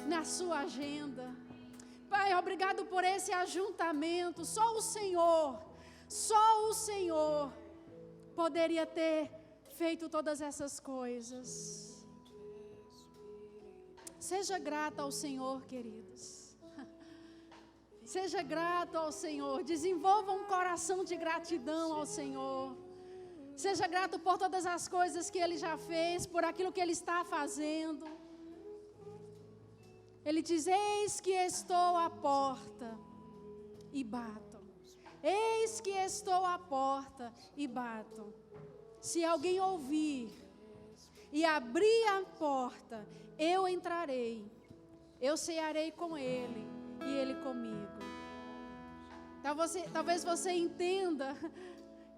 na sua agenda. Pai, obrigado por esse ajuntamento. Só o Senhor poderia ter feito todas essas coisas. Seja grato ao Senhor, queridos. Seja grato ao Senhor. Desenvolva um coração de gratidão ao Senhor. Seja grato por todas as coisas que Ele já fez, por aquilo que Ele está fazendo. Ele diz: eis que estou à porta e bato. Eis que estou à porta e bato. Se alguém ouvir e abrir a porta, eu entrarei. Eu cearei com ele e ele comigo. Talvez você entenda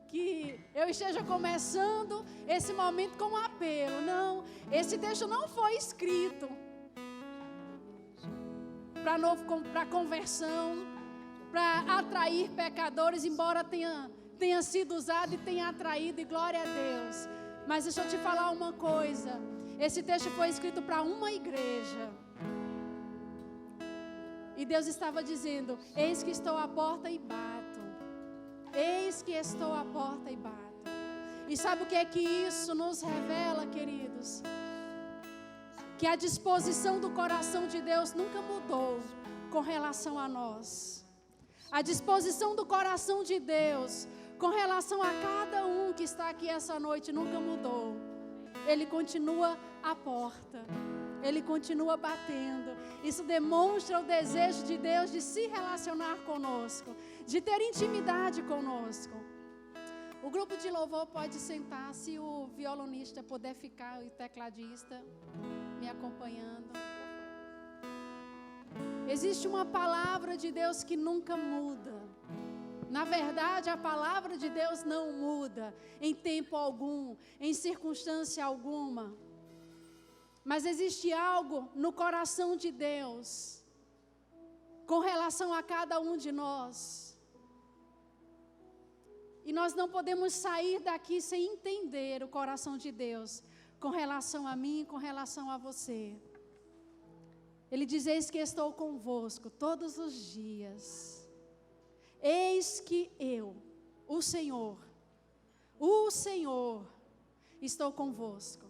que eu esteja começando esse momento com um apelo. Não, esse texto não foi escrito para conversão, para atrair pecadores, embora tenha sido usado e tenha atraído, e glória a Deus. Mas deixa eu te falar uma coisa. Esse texto foi escrito para uma igreja. E Deus estava dizendo: eis que estou à porta e bato. Eis que estou à porta e bato. E sabe o que é que isso nos revela, queridos? Que a disposição do coração de Deus nunca mudou com relação a nós. A disposição do coração de Deus com relação a cada um que está aqui essa noite nunca mudou. Ele continua à porta. Ele continua batendo. Isso demonstra o desejo de Deus de se relacionar conosco, de ter intimidade conosco. O grupo de louvor pode sentar, se o violonista puder ficar, o tecladista me acompanhando. Existe uma palavra de Deus que nunca muda. Na verdade, a palavra de Deus não muda em tempo algum, em circunstância alguma. Mas existe algo no coração de Deus com relação a cada um de nós. E nós não podemos sair daqui sem entender o coração de Deus com relação a mim, com relação a você. Ele diz: eis que estou convosco todos os dias. Eis que eu, o Senhor, estou convosco.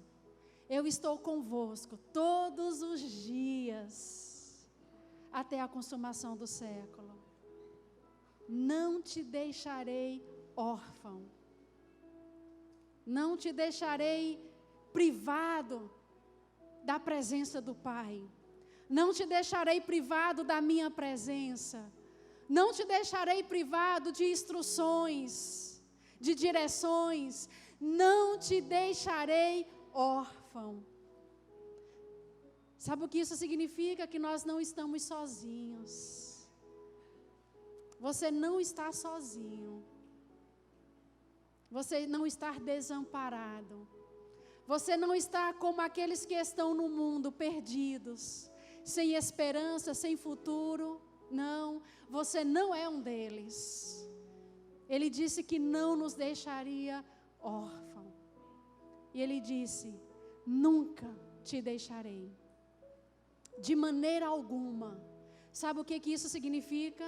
Eu estou convosco todos os dias, até a consumação do século. Não te deixarei órfão. Não te deixarei privado da presença do Pai. Não te deixarei privado da minha presença. Não te deixarei privado de instruções, de direções. Não te deixarei órfão. Sabe o que isso significa? Que nós não estamos sozinhos. Você não está sozinho. Você não está desamparado. Você não está como aqueles que estão no mundo perdidos, sem esperança, sem futuro. Não, você não é um deles. Ele disse que não nos deixaria órfão. E Ele disse: nunca te deixarei, de maneira alguma. Sabe o que isso significa?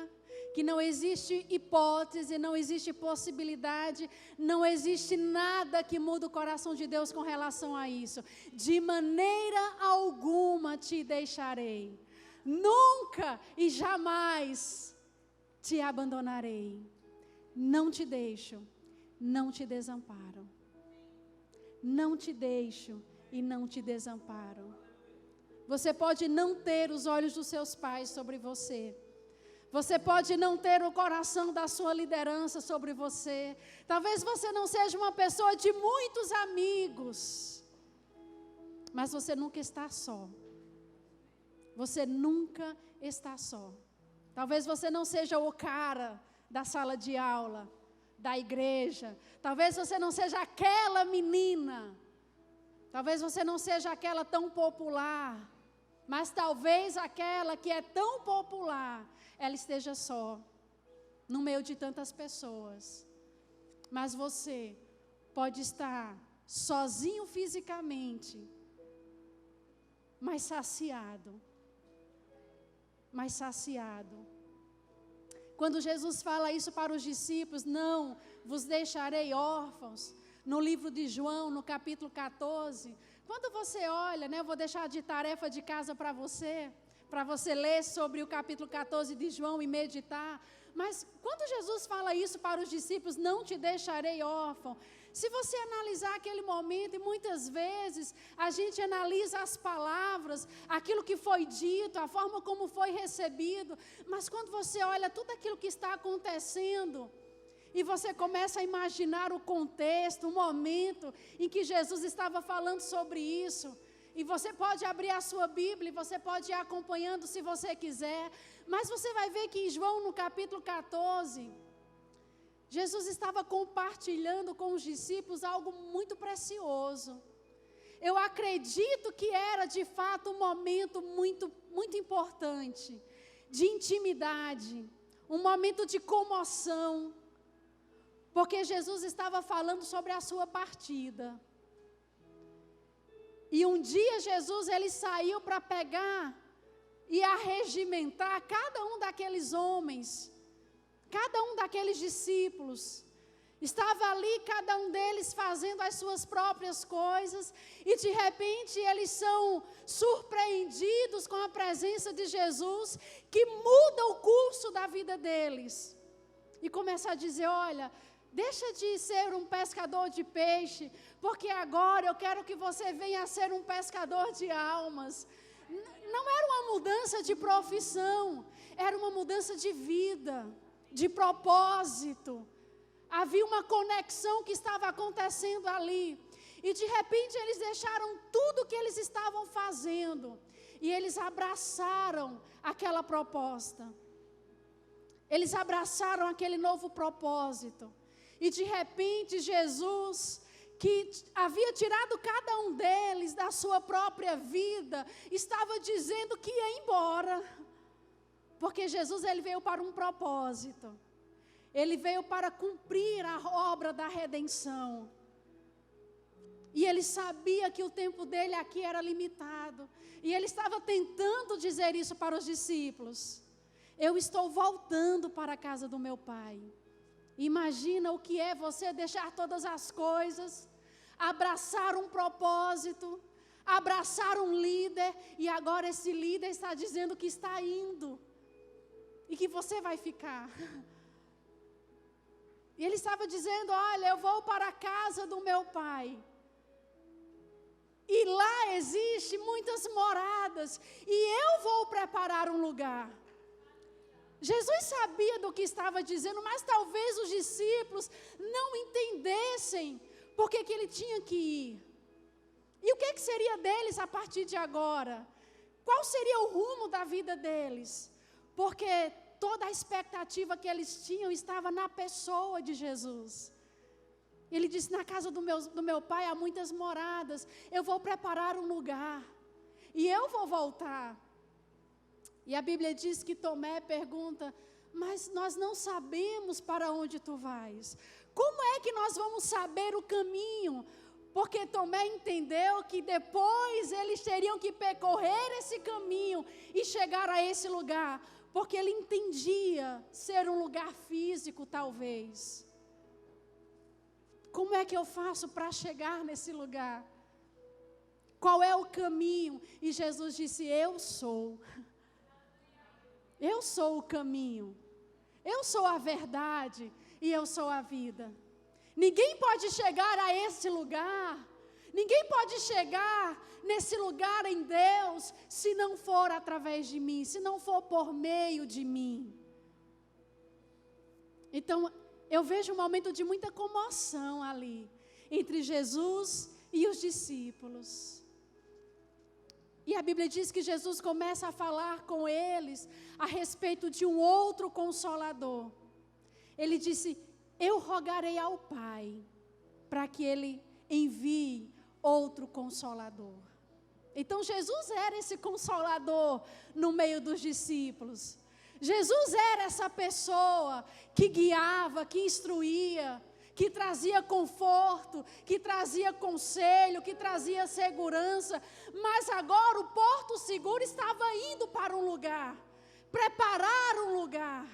Que não existe hipótese, não existe possibilidade, não existe nada que mude o coração de Deus com relação a isso. De maneira alguma te deixarei, nunca e jamais te abandonarei. Não te deixo, não te desamparo. Não te deixo e não te desamparo. Você pode não ter os olhos dos seus pais sobre você. Você pode não ter o coração da sua liderança sobre você. Talvez você não seja uma pessoa de muitos amigos. Mas você nunca está só. Você nunca está só. Talvez você não seja o cara da sala de aula, da igreja. Talvez você não seja aquela menina. Talvez você não seja aquela tão popular. Mas talvez aquela que é tão popular, ela esteja só, no meio de tantas pessoas. Mas você pode estar sozinho fisicamente, mas saciado mas saciado. Quando Jesus fala isso para os discípulos, não vos deixarei órfãos, no livro de João, no capítulo 14, quando você olha, né, eu vou deixar de tarefa de casa para você ler sobre o capítulo 14 de João e meditar, mas quando Jesus fala isso para os discípulos, não te deixarei órfão, se você analisar aquele momento, e muitas vezes a gente analisa as palavras, aquilo que foi dito, a forma como foi recebido, mas quando você olha tudo aquilo que está acontecendo, e você começa a imaginar o contexto, o momento em que Jesus estava falando sobre isso, e você pode abrir a sua Bíblia, e você pode ir acompanhando se você quiser, mas você vai ver que em João, no capítulo 14, Jesus estava compartilhando com os discípulos algo muito precioso. Eu acredito que era de fato um momento muito, muito importante, de intimidade, um momento de comoção, porque Jesus estava falando sobre a sua partida. E um dia Jesus ele saiu para pegar e arregimentar cada um daqueles homens, cada um daqueles discípulos. Estava ali cada um deles fazendo as suas próprias coisas e de repente eles são surpreendidos com a presença de Jesus que muda o curso da vida deles. E começa a dizer, olha, deixa de ser um pescador de peixe, porque agora eu quero que você venha a ser um pescador de almas. Não era uma mudança de profissão, era uma mudança de vida, de propósito. Havia uma conexão que estava acontecendo ali. E de repente eles deixaram tudo o que eles estavam fazendo. E eles abraçaram aquela proposta. Eles abraçaram aquele novo propósito. E de repente Jesus, que havia tirado cada um deles da sua própria vida, estava dizendo que ia embora. Porque Jesus ele veio para um propósito. Ele veio para cumprir a obra da redenção. E ele sabia que o tempo dele aqui era limitado. E ele estava tentando dizer isso para os discípulos. Eu estou voltando para a casa do meu pai. Imagina o que é você deixar todas as coisas, abraçar um propósito, abraçar um líder, e agora esse líder está dizendo que está indo. E que você vai ficar. E ele estava dizendo, olha, eu vou para a casa do meu pai. E lá existe muitas moradas. E eu vou preparar um lugar. Jesus sabia do que estava dizendo, mas talvez os discípulos não entendessem por que ele tinha que ir. E o que seria deles a partir de agora? Qual seria o rumo da vida deles? Porque toda a expectativa que eles tinham estava na pessoa de Jesus. Ele disse, na casa do meu pai há muitas moradas, eu vou preparar um lugar, e eu vou voltar. E a Bíblia diz que Tomé pergunta, mas nós não sabemos para onde tu vais. Como é que nós vamos saber o caminho? Porque Tomé entendeu que depois eles teriam que percorrer esse caminho e chegar a esse lugar. Porque ele entendia ser um lugar físico, talvez. Como é que eu faço para chegar nesse lugar? Qual é o caminho? E Jesus disse, eu sou. Eu sou o caminho. Eu sou a verdade e eu sou a vida. Ninguém pode chegar a esse lugar. Ninguém pode chegar nesse lugar em Deus se não for através de mim, se não for por meio de mim. Então, eu vejo um momento de muita comoção ali, entre Jesus e os discípulos. E a Bíblia diz que Jesus começa a falar com eles a respeito de um outro Consolador. Ele disse, eu rogarei ao Pai para que Ele envie outro Consolador. Então Jesus era esse Consolador no meio dos discípulos. Jesus era essa pessoa que guiava, que instruía, que trazia conforto, que trazia conselho, que trazia segurança. Mas agora o porto seguro estava indo para um lugar, preparar um lugar.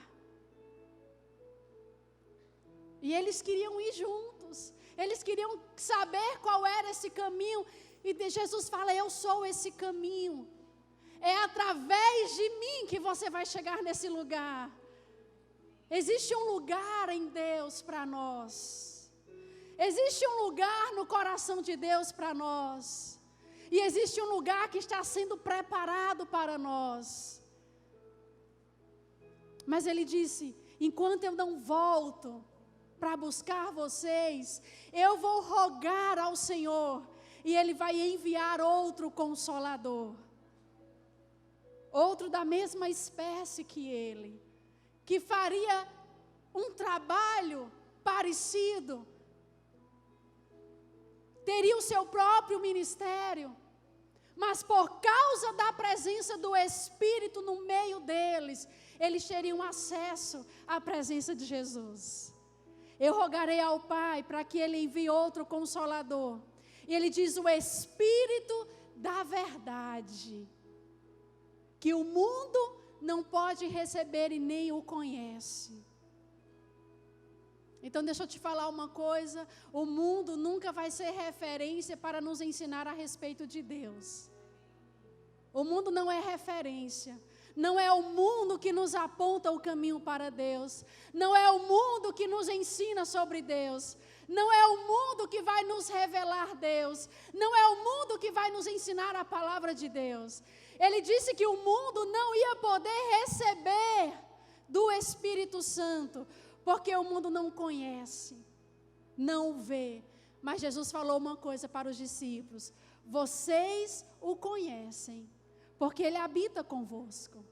E eles queriam ir juntos. Eles queriam saber qual era esse caminho. E Jesus fala: eu sou esse caminho. É através de mim que você vai chegar nesse lugar. Existe um lugar em Deus para nós. Existe um lugar no coração de Deus para nós. E existe um lugar que está sendo preparado para nós. Mas ele disse: enquanto eu não volto para buscar vocês, eu vou rogar ao Senhor, e Ele vai enviar outro Consolador. Outro da mesma espécie que Ele, que faria um trabalho parecido, teria o seu próprio ministério, mas por causa da presença do Espírito no meio deles, eles teriam acesso à presença de Jesus. Eu rogarei ao Pai para que Ele envie outro Consolador. E Ele diz: o Espírito da verdade, que o mundo não pode receber e nem o conhece. Então deixa eu te falar uma coisa: o mundo nunca vai ser referência para nos ensinar a respeito de Deus. O mundo não é referência. Não é o mundo que nos aponta o caminho para Deus. Não é o mundo que nos ensina sobre Deus. Não é o mundo que vai nos revelar Deus. Não é o mundo que vai nos ensinar a palavra de Deus. Ele disse que o mundo não ia poder receber do Espírito Santo, porque o mundo não conhece, não o vê. Mas Jesus falou uma coisa para os discípulos: vocês o conhecem, porque Ele habita convosco.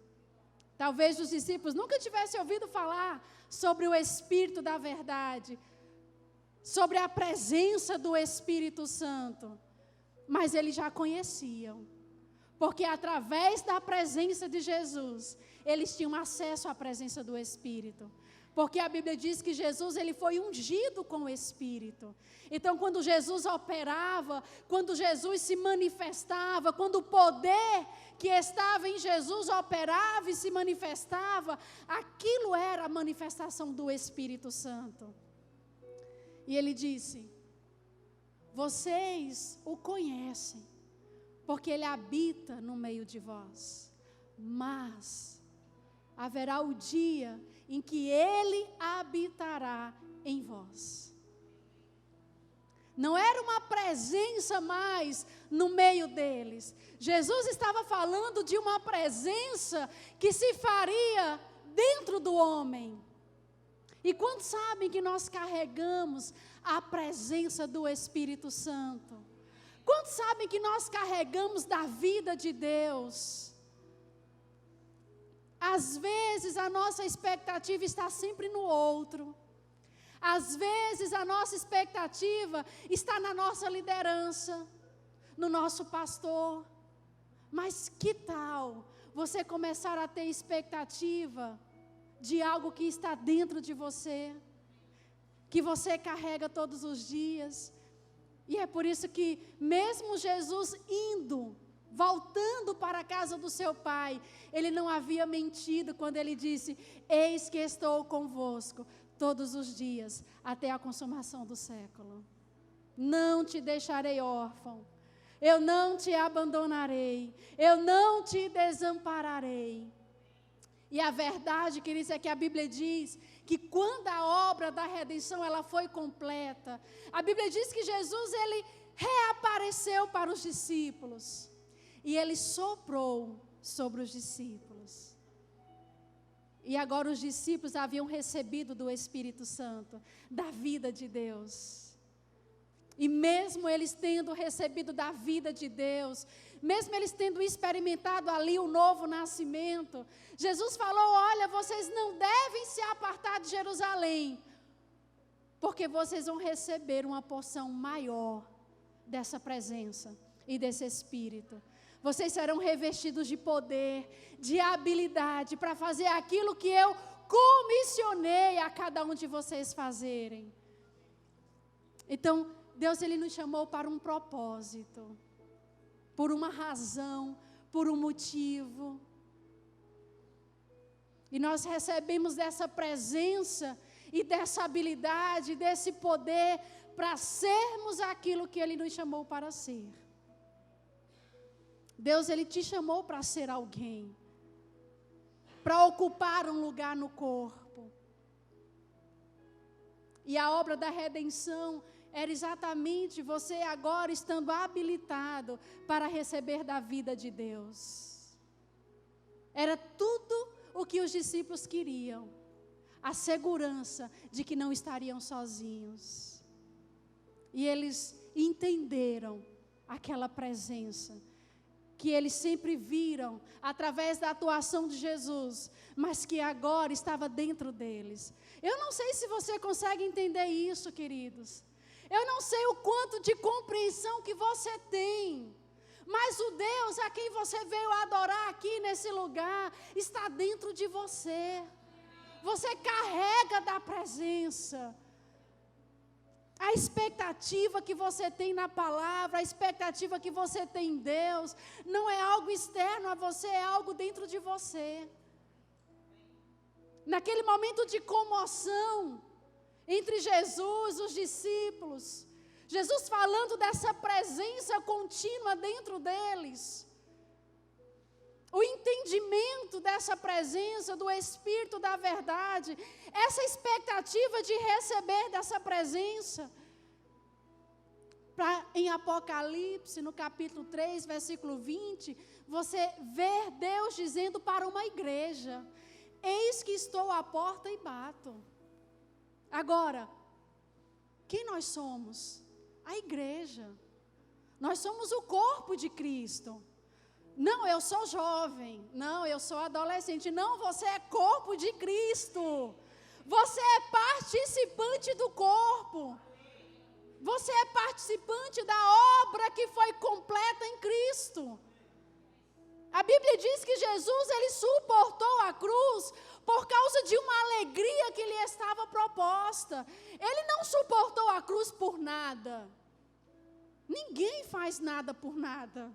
Talvez os discípulos nunca tivessem ouvido falar sobre o Espírito da verdade, sobre a presença do Espírito Santo, mas eles já conheciam, porque através da presença de Jesus, eles tinham acesso à presença do Espírito. Porque a Bíblia diz que Jesus, ele foi ungido com o Espírito. Então, quando Jesus operava, quando Jesus se manifestava, quando o poder que estava em Jesus operava e se manifestava, aquilo era a manifestação do Espírito Santo. E ele disse: vocês o conhecem, porque ele habita no meio de vós. Mas haverá o dia em que Ele habitará em vós. Não era uma presença mais no meio deles. Jesus estava falando de uma presença que se faria dentro do homem. E quantos sabem que nós carregamos a presença do Espírito Santo? Quantos sabem que nós carregamos da vida de Deus? Às vezes a nossa expectativa está sempre no outro. Às vezes a nossa expectativa está na nossa liderança, no nosso pastor. Mas que tal você começar a ter expectativa de algo que está dentro de você, que você carrega todos os dias? E é por isso que mesmo Jesus voltando para a casa do seu pai, ele não havia mentido quando ele disse: eis que estou convosco todos os dias, até a consumação do século. Não te deixarei órfão, eu não te abandonarei, eu não te desampararei. E a verdade, queridos, é que a Bíblia diz que quando a obra da redenção ela foi completa, a Bíblia diz que Jesus, ele reapareceu para os discípulos. E ele soprou sobre os discípulos. E agora os discípulos haviam recebido do Espírito Santo, da vida de Deus. E mesmo eles tendo recebido da vida de Deus, mesmo eles tendo experimentado ali o novo nascimento, Jesus falou: olha, vocês não devem se apartar de Jerusalém, porque vocês vão receber uma porção maior dessa presença e desse Espírito. Vocês serão revestidos de poder, de habilidade para fazer aquilo que eu comissionei a cada um de vocês fazerem. Então, Deus, ele nos chamou para um propósito, por uma razão, por um motivo. E nós recebemos dessa presença e dessa habilidade, desse poder para sermos aquilo que Ele nos chamou para ser. Deus, Ele te chamou para ser alguém, para ocupar um lugar no corpo. E a obra da redenção era exatamente você agora estando habilitado para receber da vida de Deus. Era tudo o que os discípulos queriam, a segurança de que não estariam sozinhos. E eles entenderam aquela presença que eles sempre viram através da atuação de Jesus, mas que agora estava dentro deles. Eu não sei se você consegue entender isso, queridos. Eu não sei o quanto de compreensão que você tem, mas o Deus a quem você veio adorar aqui nesse lugar está dentro de você. Você carrega da presença. A expectativa que você tem na palavra, a expectativa que você tem em Deus, não é algo externo a você, é algo dentro de você. Naquele momento de comoção entre Jesus e os discípulos, Jesus falando dessa presença contínua dentro deles, o entendimento dessa presença do Espírito da verdade, essa expectativa de receber dessa presença. Em Apocalipse, no capítulo 3, versículo 20, você vê Deus dizendo para uma igreja: eis que estou à porta e bato. Agora, quem nós somos? A igreja. Nós somos o corpo de Cristo. Não, eu sou jovem. Não, eu sou adolescente. Não, você é corpo de Cristo. Você é participante do corpo. Você é participante da obra que foi completa em Cristo. A Bíblia diz que Jesus, Ele suportou a cruz por causa de uma alegria que lhe estava proposta. Ele não suportou a cruz por nada. Ninguém faz nada por nada.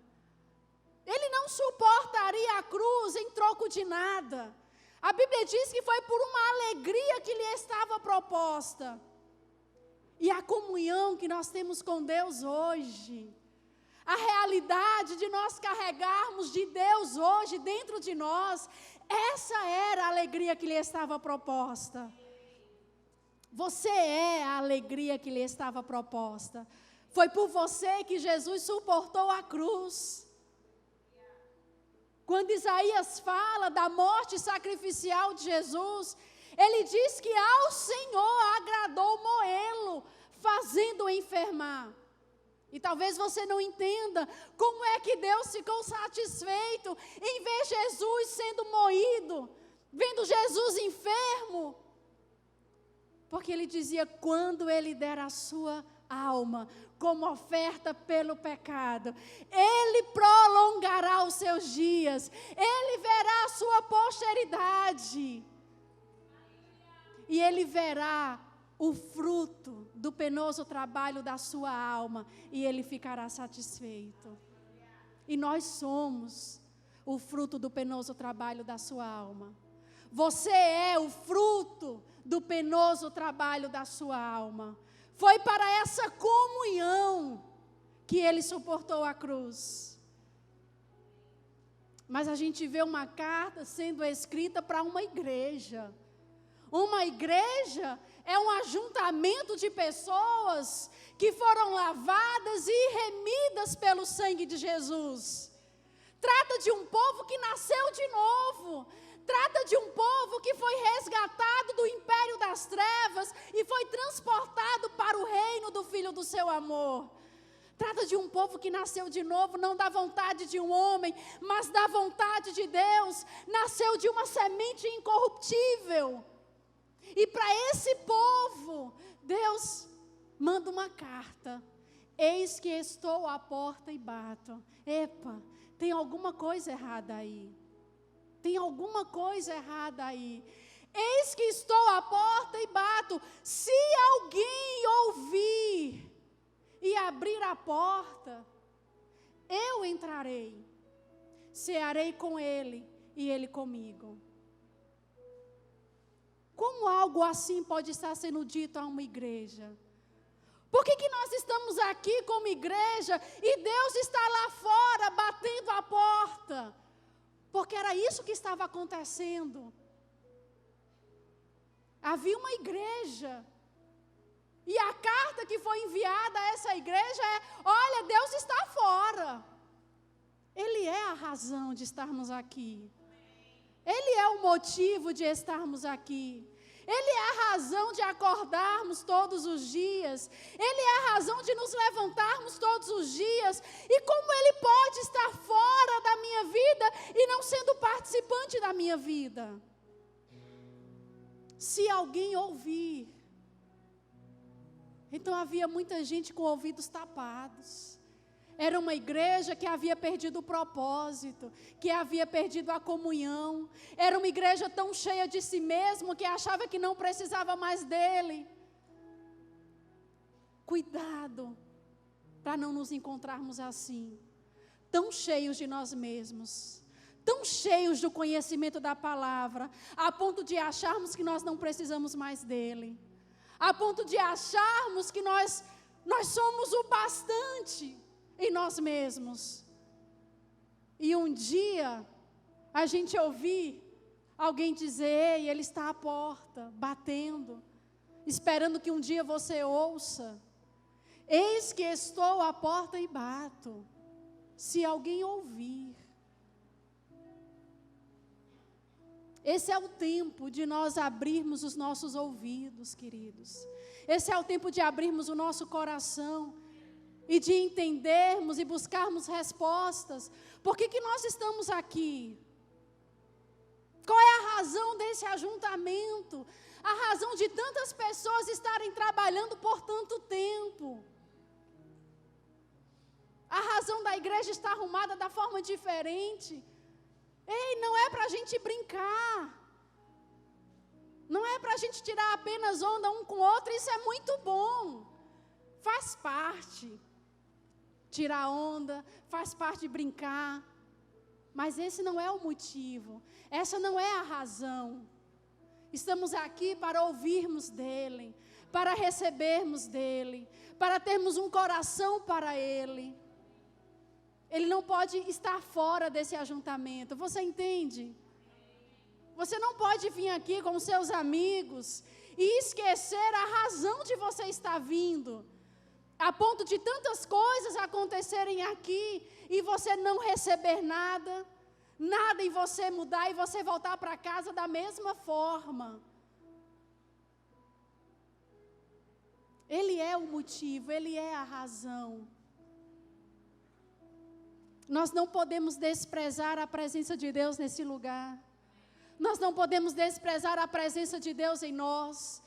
Ele não suportaria a cruz em troco de nada. A Bíblia diz que foi por uma alegria que lhe estava proposta. E a comunhão que nós temos com Deus hoje, a realidade de nós carregarmos de Deus hoje dentro de nós, essa era a alegria que lhe estava proposta. Você é a alegria que lhe estava proposta. Foi por você que Jesus suportou a cruz. Quando Isaías fala da morte sacrificial de Jesus, ele diz que ao Senhor agradou moê-lo, fazendo-o enfermar. E talvez você não entenda como é que Deus ficou satisfeito em ver Jesus sendo moído, vendo Jesus enfermo. Porque ele dizia: quando ele der a sua alma como oferta pelo pecado, ele prolongará os seus dias, ele verá a sua posteridade, e ele verá o fruto do penoso trabalho da sua alma, e ele ficará satisfeito. E nós somos o fruto do penoso trabalho da sua alma. Você é o fruto do penoso trabalho da sua alma. Foi para essa comunhão que ele suportou a cruz. Mas a gente vê uma carta sendo escrita para uma igreja. Uma igreja é um ajuntamento de pessoas que foram lavadas e remidas pelo sangue de Jesus. Trata de um povo que nasceu de novo. Trata de um povo que foi resgatado do império das trevas e foi transportado para o reino do Filho do seu amor. Trata de um povo que nasceu de novo, não da vontade de um homem, mas da vontade de Deus. Nasceu de uma semente incorruptível. E para esse povo, Deus manda uma carta: eis que estou à porta e bato. Epa, tem alguma coisa errada aí. Tem alguma coisa errada aí. Eis que estou à porta e bato. Se alguém ouvir e abrir a porta, eu entrarei, cearei com ele e ele comigo. Como algo assim pode estar sendo dito a uma igreja? Por que nós estamos aqui como igreja e Deus está lá fora batendo a porta? Porque era isso que estava acontecendo. Havia uma igreja. E a carta que foi enviada a essa igreja é: olha, Deus está fora. Ele é a razão de estarmos aqui. Ele é o motivo de estarmos aqui. Ele é a razão de acordarmos todos os dias. Ele é a razão de nos levantarmos todos os dias. E como Ele pode estar fora da minha vida e não sendo participante da minha vida? Se alguém ouvir. Então havia muita gente com ouvidos tapados. Era uma igreja que havia perdido o propósito, que havia perdido a comunhão. Era uma igreja tão cheia de si mesmo que achava que não precisava mais dele. Cuidado para não nos encontrarmos assim, tão cheios de nós mesmos, tão cheios do conhecimento da palavra, a ponto de acharmos que nós não precisamos mais dele, a ponto de acharmos que nós somos o bastante em nós mesmos. E um dia, a gente ouvir alguém dizer: ei, ele está à porta, batendo, esperando que um dia você ouça: eis que estou à porta e bato, se alguém ouvir. Esse é o tempo de nós abrirmos os nossos ouvidos, queridos. Esse é o tempo de abrirmos o nosso coração e de entendermos e buscarmos respostas. Por que nós estamos aqui? Qual é a razão desse ajuntamento? A razão de tantas pessoas estarem trabalhando por tanto tempo? A razão da igreja estar arrumada da forma diferente? Ei, não é para a gente brincar. Não é para a gente tirar apenas onda um com o outro. Isso é muito bom. Faz parte. Tirar onda, faz parte de brincar. Mas esse não é o motivo. Essa não é a razão. Estamos aqui para ouvirmos dele, para recebermos dele, para termos um coração para ele. Ele não pode estar fora desse ajuntamento. Você entende? Você não pode vir aqui com seus amigos e esquecer a razão de você estar vindo, a ponto de tantas coisas acontecerem aqui e você não receber nada, nada em você mudar e você voltar para casa da mesma forma. Ele é o motivo, ele é a razão. Nós não podemos desprezar a presença de Deus nesse lugar. Nós não podemos desprezar a presença de Deus em nós.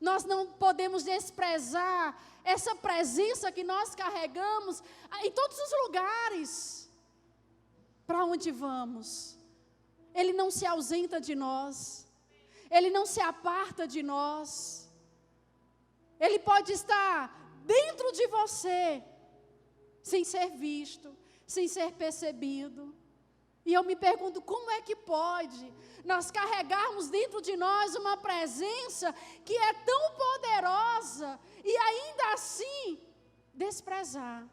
Nós não podemos desprezar essa presença que nós carregamos em todos os lugares. Para onde vamos? Ele não se ausenta de nós. Ele não se aparta de nós. Ele pode estar dentro de você, sem ser visto, sem ser percebido. E eu me pergunto, como é que pode nós carregarmos dentro de nós uma presença que é tão poderosa e ainda assim desprezar?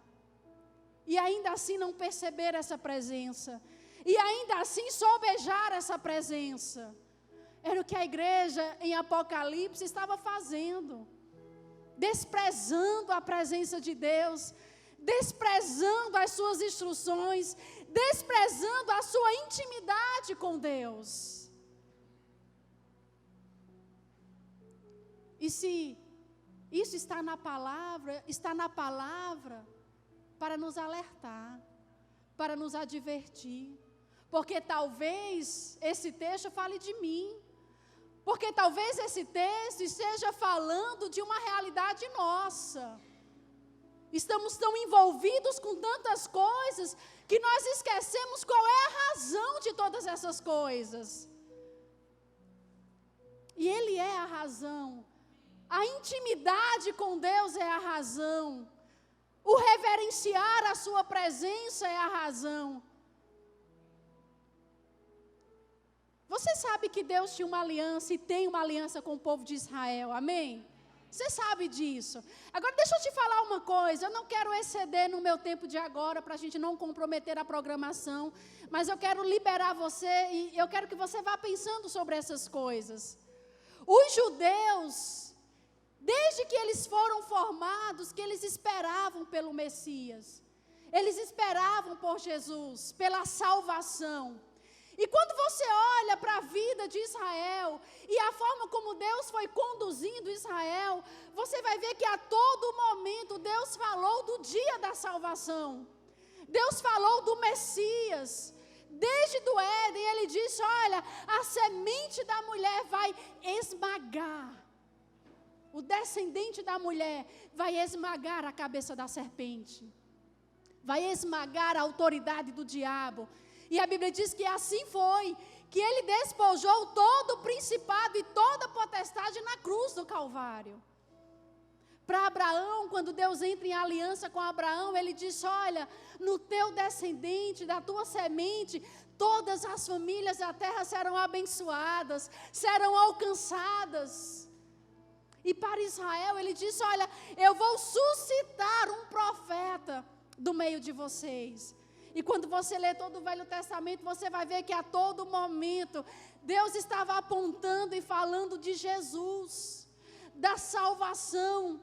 E ainda assim não perceber essa presença? E ainda assim sobejar essa presença? Era o que a igreja em Apocalipse estava fazendo. Desprezando a presença de Deus, desprezando as suas instruções, desprezando a sua intimidade com Deus. E se isso está na palavra para nos alertar, para nos advertir, porque talvez esse texto fale de mim, porque talvez esse texto esteja falando de uma realidade nossa. Estamos tão envolvidos com tantas coisas que nós esquecemos qual é a razão de todas essas coisas. E Ele é a razão. A intimidade com Deus é a razão. O reverenciar a sua presença é a razão. Você sabe que Deus tinha uma aliança e tem uma aliança com o povo de Israel, amém? Você sabe disso. Agora deixa eu te falar uma coisa, eu não quero exceder no meu tempo de agora, para a gente não comprometer a programação, mas eu quero liberar você e eu quero que você vá pensando sobre essas coisas. Os judeus, desde que eles foram formados, que eles esperavam pelo Messias, eles esperavam por Jesus, pela salvação. E quando você olha para a vida de Israel e a forma como Deus foi conduzindo Israel, você vai ver que a todo momento Deus falou do dia da salvação. Deus falou do Messias. Desde do Éden, ele disse, olha, a semente da mulher vai esmagar. O descendente da mulher vai esmagar a cabeça da serpente. Vai esmagar a autoridade do diabo. E a Bíblia diz que assim foi, que ele despojou todo o principado e toda a potestade na cruz do Calvário. Para Abraão, quando Deus entra em aliança com Abraão, ele diz, olha, no teu descendente, da tua semente, todas as famílias da terra serão abençoadas, serão alcançadas. E para Israel, ele disse, olha, eu vou suscitar um profeta do meio de vocês. E quando você lê todo o Velho Testamento, você vai ver que a todo momento, Deus estava apontando e falando de Jesus, da salvação,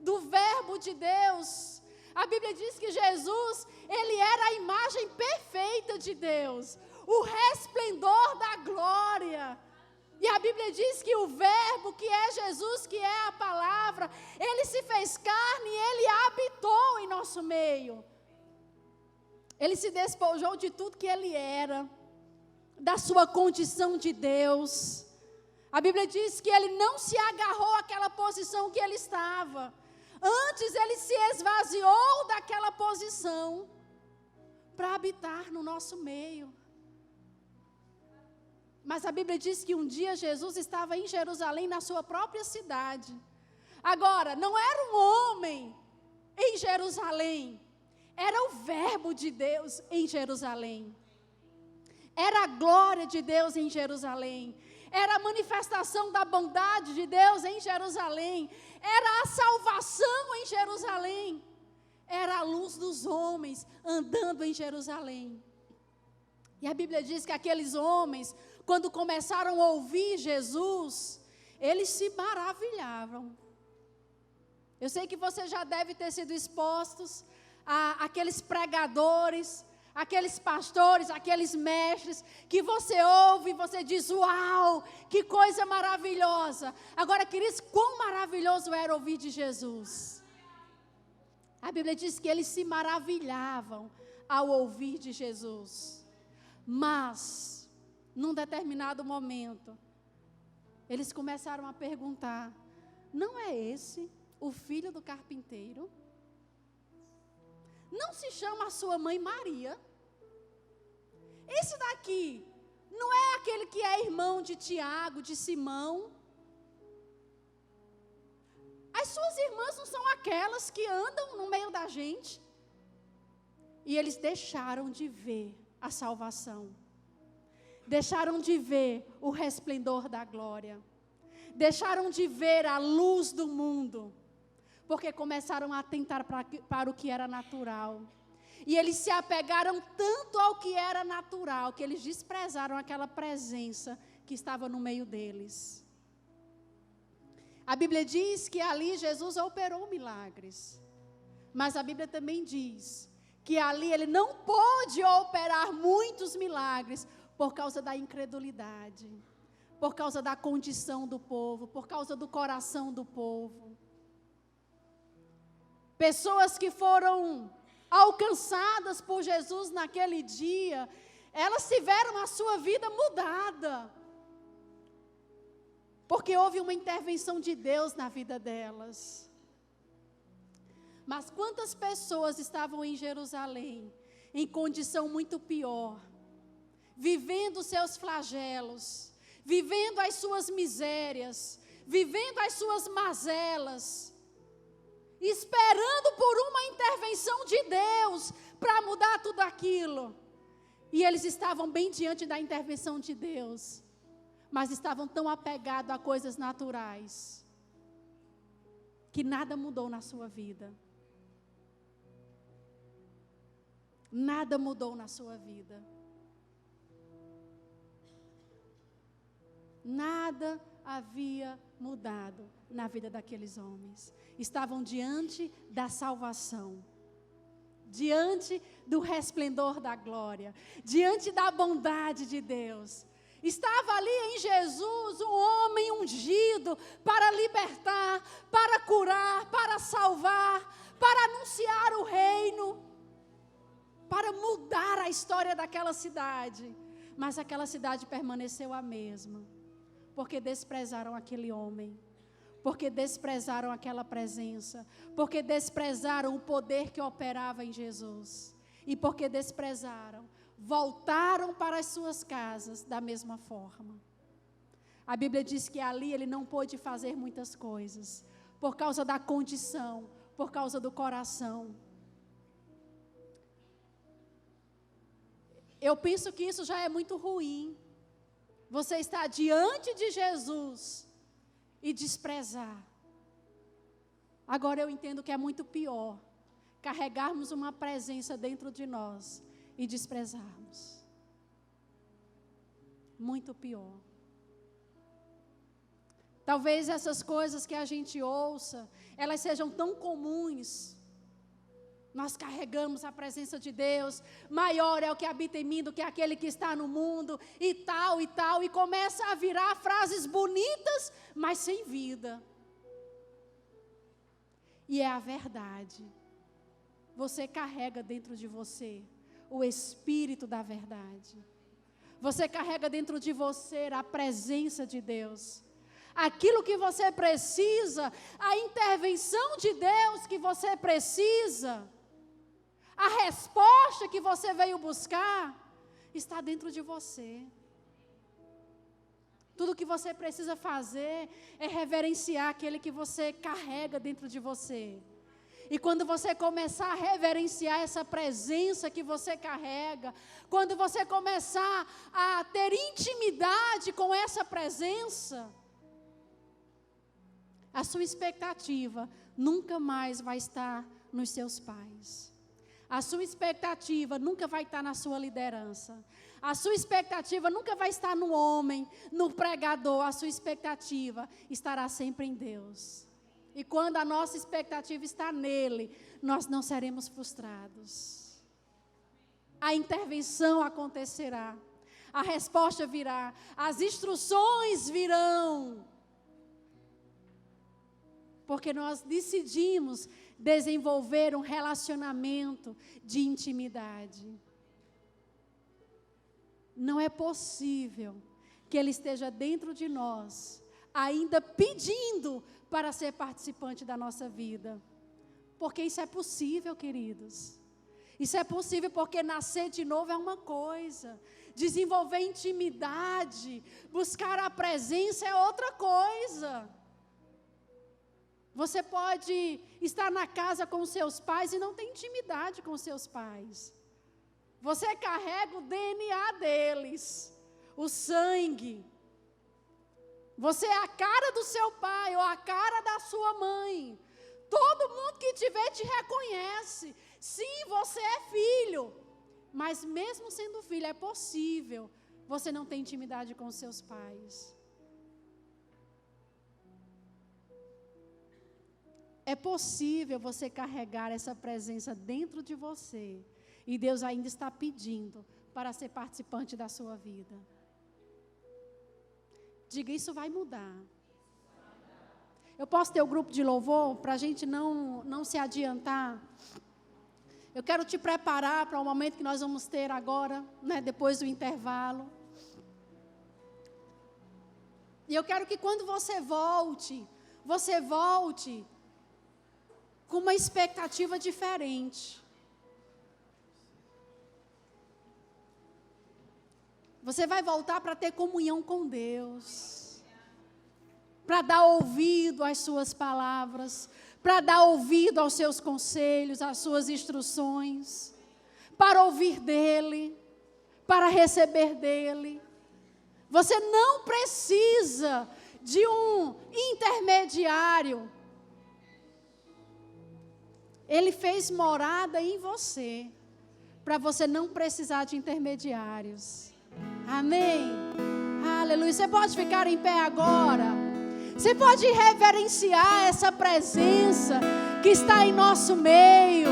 do verbo de Deus. A Bíblia diz que Jesus, ele era a imagem perfeita de Deus, o resplendor da glória. E a Bíblia diz que o verbo, que é Jesus, que é a palavra, ele se fez carne e ele habitou em nosso meio. Ele se despojou de tudo que ele era, da sua condição de Deus. A Bíblia diz que ele não se agarrou àquela posição que ele estava. Antes ele se esvaziou daquela posição para habitar no nosso meio. Mas a Bíblia diz que um dia Jesus estava em Jerusalém, na sua própria cidade. Agora, não era um homem em Jerusalém. Era o verbo de Deus em Jerusalém. Era a glória de Deus em Jerusalém. Era a manifestação da bondade de Deus em Jerusalém. Era a salvação em Jerusalém. Era a luz dos homens andando em Jerusalém. E a Bíblia diz que aqueles homens, quando começaram a ouvir Jesus, eles se maravilhavam. Eu sei que você já deve ter sido expostos aqueles pregadores, aqueles pastores, aqueles mestres, que você ouve e você diz, uau, que coisa maravilhosa. Agora, queridos, quão maravilhoso era ouvir de Jesus. A Bíblia diz que eles se maravilhavam ao ouvir de Jesus. Mas, num determinado momento, eles começaram a perguntar, não é esse o filho do carpinteiro? Não se chama a sua mãe Maria? Esse daqui não é aquele que é irmão de Tiago, de Simão? As suas irmãs não são aquelas que andam no meio da gente? E eles deixaram de ver a salvação. Deixaram de ver o resplendor da glória. Deixaram de ver a luz do mundo. Porque começaram a atentar para o que era natural. E eles se apegaram tanto ao que era natural, que eles desprezaram aquela presença que estava no meio deles. A Bíblia diz que ali Jesus operou milagres. Mas a Bíblia também diz que ali ele não pôde operar muitos milagres por causa da incredulidade, por causa da condição do povo, por causa do coração do povo. Pessoas que foram alcançadas por Jesus naquele dia, elas tiveram a sua vida mudada. Porque houve uma intervenção de Deus na vida delas. Mas quantas pessoas estavam em Jerusalém, em condição muito pior, vivendo seus flagelos, vivendo as suas misérias, vivendo as suas mazelas, esperando por uma intervenção de Deus para mudar tudo aquilo. E eles estavam bem diante da intervenção de Deus. mas estavam tão apegados a coisas naturais, que nada mudou na sua vida. Nada mudou na sua vida. Nada havia mudado na vida daqueles homens. Estavam diante da salvação, diante do resplendor da glória, diante da bondade de Deus. Estava ali em Jesus um homem ungido para libertar, para curar, para salvar, para anunciar o reino, para mudar a história daquela cidade. Mas aquela cidade permaneceu a mesma, porque desprezaram aquele homem, porque desprezaram aquela presença, porque desprezaram o poder que operava em Jesus, e porque desprezaram, voltaram para as suas casas da mesma forma. A Bíblia diz que ali ele não pôde fazer muitas coisas, por causa da condição, por causa do coração. Eu penso que isso já é muito ruim. Você está diante de Jesus e desprezar. Agora eu entendo que é muito pior carregarmos uma presença dentro de nós e desprezarmos. Muito pior. Talvez essas coisas que a gente ouça, elas sejam tão comuns. Nós carregamos a presença de Deus, maior é o que habita em mim do que aquele que está no mundo, e tal, e começa a virar frases bonitas, mas sem vida. E é a verdade. Você carrega dentro de você o Espírito da verdade. Você carrega dentro de você a presença de Deus. Aquilo que você precisa, a intervenção de Deus que você precisa, a resposta que você veio buscar, está dentro de você. Tudo que você precisa fazer é reverenciar aquele que você carrega dentro de você. E quando você começar a reverenciar essa presença que você carrega, quando você começar a ter intimidade com essa presença, a sua expectativa nunca mais vai estar nos seus pais. A sua expectativa nunca vai estar na sua liderança. A sua expectativa nunca vai estar no homem, no pregador. A sua expectativa estará sempre em Deus. E quando a nossa expectativa está nele, nós não seremos frustrados. A intervenção acontecerá. A resposta virá. As instruções virão. Porque nós decidimos desenvolver um relacionamento de intimidade. Não é possível que Ele esteja dentro de nós, ainda pedindo para ser participante da nossa vida. Porque isso é possível, queridos. Isso é possível porque nascer de novo é uma coisa, desenvolver intimidade, buscar a presença é outra coisa. Você pode estar na casa com seus pais e não ter intimidade com seus pais. Você carrega o DNA deles, o sangue. Você é a cara do seu pai ou a cara da sua mãe. Todo mundo que te vê te reconhece. Sim, você é filho. Mas mesmo sendo filho, é possível você não ter intimidade com seus pais. É possível você carregar essa presença dentro de você. E Deus ainda está pedindo para ser participante da sua vida. Diga, isso vai mudar. Eu posso ter o grupo de louvor para a gente não se adiantar. Eu quero te preparar para o momento que nós vamos ter agora, né, depois do intervalo. E eu quero que quando você volte com uma expectativa diferente. Você vai voltar para ter comunhão com Deus, para dar ouvido às suas palavras, para dar ouvido aos seus conselhos, às suas instruções, para ouvir dEle, para receber dEle. Você não precisa de um intermediário. Ele fez morada em você, para você não precisar de intermediários. Amém? Aleluia. Você pode ficar em pé agora. Você pode reverenciar essa presença que está em nosso meio.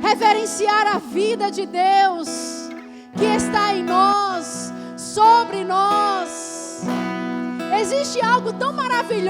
Reverenciar a vida de Deus que está em nós, sobre nós. Existe algo tão maravilhoso